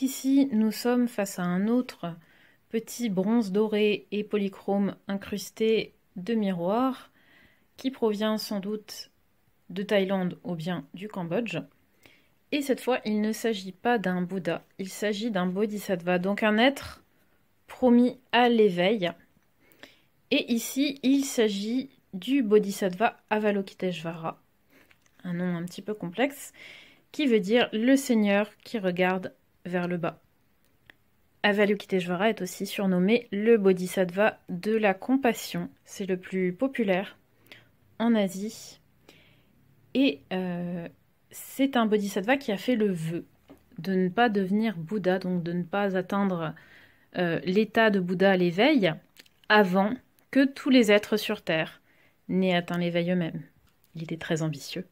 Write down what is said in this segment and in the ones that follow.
Ici, nous sommes face à un autre petit bronze doré et polychrome incrusté de miroirs qui provient sans doute de Thaïlande ou bien du Cambodge. Et cette fois, il ne s'agit pas d'un Bouddha, il s'agit d'un Bodhisattva, donc un être promis à l'éveil. Et ici, il s'agit du Bodhisattva Avalokiteshvara, un nom un petit peu complexe, qui veut dire le Seigneur qui regarde vers le bas. Avalokiteshvara est aussi surnommé le Bodhisattva de la compassion. C'est le plus populaire en Asie. Et c'est un Bodhisattva qui a fait le vœu de ne pas devenir Bouddha, donc de ne pas atteindre l'état de Bouddha à l'éveil avant que tous les êtres sur Terre n'aient atteint l'éveil eux-mêmes. Il était très ambitieux.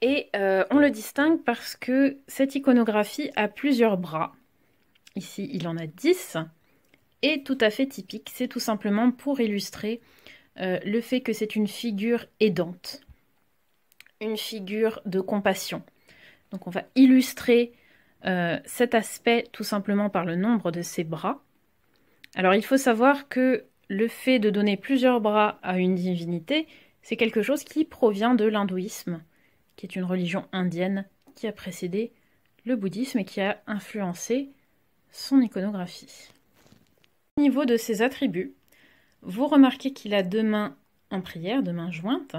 Et on le distingue parce que cette iconographie a plusieurs bras. Ici, il en a 10, et tout à fait typique. C'est tout simplement pour illustrer le fait que c'est une figure aidante, une figure de compassion. Donc on va illustrer cet aspect tout simplement par le nombre de ses bras. Alors il faut savoir que le fait de donner plusieurs bras à une divinité, c'est quelque chose qui provient de l'hindouisme, qui est une religion indienne qui a précédé le bouddhisme et qui a influencé son iconographie. Au niveau de ses attributs, vous remarquez qu'il a deux mains en prière, deux mains jointes,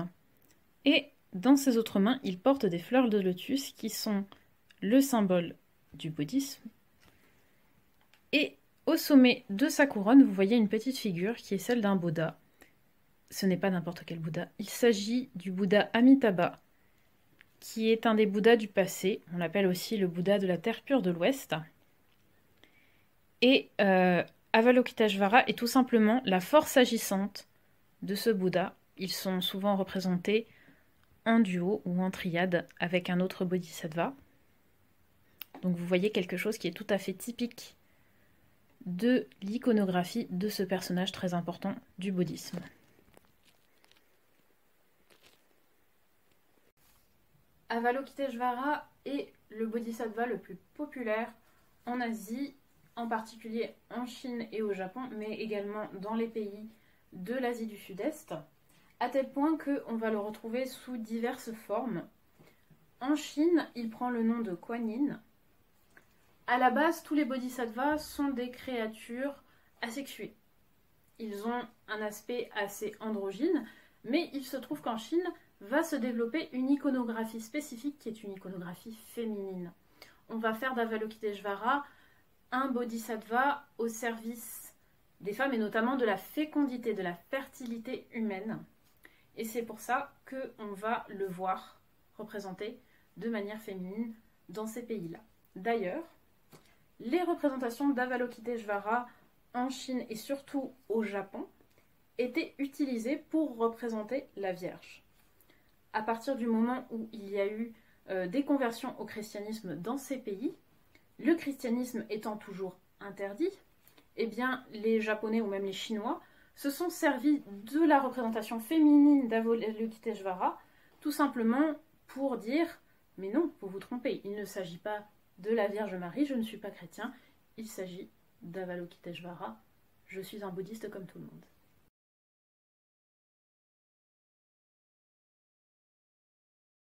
et dans ses autres mains, il porte des fleurs de lotus qui sont le symbole du bouddhisme. Et au sommet de sa couronne, vous voyez une petite figure qui est celle d'un Bouddha. Ce n'est pas n'importe quel Bouddha, il s'agit du Bouddha Amitabha, qui est un des Bouddhas du passé. On l'appelle aussi le Bouddha de la terre pure de l'Ouest. Et Avalokiteshvara est tout simplement la force agissante de ce Bouddha. Ils sont souvent représentés en duo ou en triade avec un autre bodhisattva. Donc vous voyez quelque chose qui est tout à fait typique de l'iconographie de ce personnage très important du bouddhisme. Avalokiteshvara est le bodhisattva le plus populaire en Asie, en particulier en Chine et au Japon, mais également dans les pays de l'Asie du Sud-Est, à tel point qu'on va le retrouver sous diverses formes. En Chine, il prend le nom de Kuan Yin. À la base, tous les bodhisattvas sont des créatures asexuées. Ils ont un aspect assez androgyne, mais il se trouve qu'en Chine va se développer une iconographie spécifique qui est une iconographie féminine. On va faire d'Avalokiteshvara un bodhisattva au service des femmes et notamment de la fécondité, de la fertilité humaine. Et c'est pour ça qu'on va le voir représenté de manière féminine dans ces pays-là. D'ailleurs, les représentations d'Avalokiteshvara en Chine et surtout au Japon étaient utilisées pour représenter la Vierge. À partir du moment où il y a eu des conversions au christianisme dans ces pays, le christianisme étant toujours interdit, eh bien les Japonais ou même les Chinois se sont servis de la représentation féminine d'Avalokiteshvara tout simplement pour dire « mais non, vous vous trompez, il ne s'agit pas de la Vierge Marie, je ne suis pas chrétien, il s'agit d'Avalokiteshvara, je suis un bouddhiste comme tout le monde ».